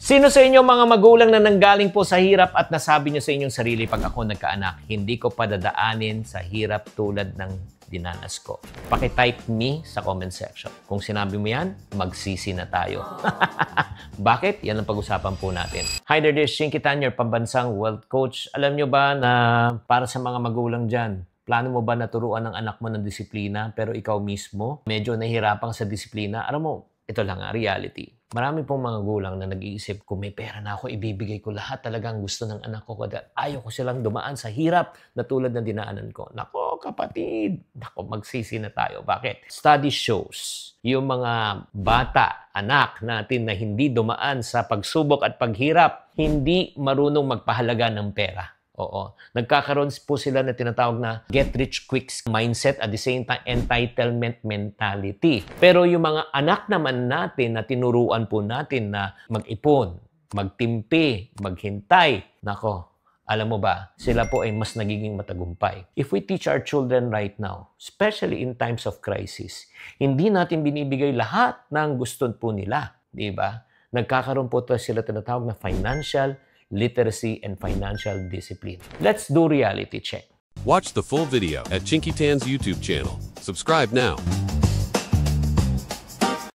Sino sa inyo mga magulang na nanggaling po sa hirap at nasabi nyo sa inyong sarili, pag ako nagkaanak, hindi ko padadaanin sa hirap tulad ng dinanas ko? Paki-type me sa comment section. Kung sinabi mo yan, magsisi na tayo. Bakit? Yan ang pag-usapan po natin. Hi there, this is Chinky Tan, your pambansang wealth coach. Alam nyo ba na para sa mga magulang dyan, plano mo ba na turuan ng anak mo ng disiplina pero ikaw mismo medyo nahihirapan sa disiplina? Alam mo, ito lang reality. Marami pong mga gulang na nag-iisip, kung may pera na ako, ibibigay ko lahat talagang gusto ng anak ko. Ayaw ko silang dumaan sa hirap na tulad ng dinaanan ko. Nako, kapatid. Nako, magsisi na tayo. Bakit? Study shows, yung mga bata, anak natin na hindi dumaan sa pagsubok at paghirap, hindi marunong magpahalaga ng pera. Oo. Nagkakaroon po sila na tinatawag na get rich quick mindset, at the same time entitlement mentality. Pero yung mga anak naman natin na tinuruan po natin na mag-ipon, magtimpi, maghintay, nako, alam mo ba, sila po ay mas nagiging matagumpay. If we teach our children right now, especially in times of crisis, hindi natin binibigay lahat ng gusto po nila, di ba? Nagkakaroon po sila tinatawag na financial literacy and financial discipline. Let's do reality check. Watch the full video at Chinky Tan's YouTube channel. Subscribe now.